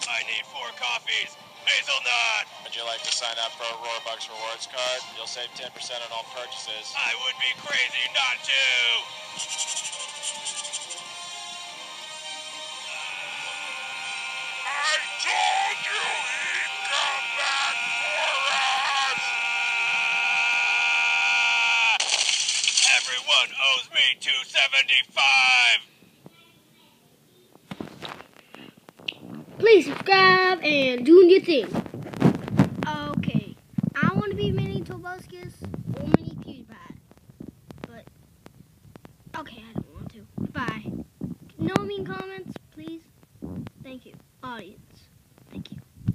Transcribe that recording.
I need 4 coffees. Hazelnut! Would you like to sign up for a Roarbucks rewards card? You'll save 10% on all purchases. I would be crazy not to! I told you he'd come back for us! Everyone owes me $2.75! Please subscribe and do your thing. Okay, I want to be Mini Tobuscus or Mini PewDiePie, but okay, I don't want to. Bye. No mean comments.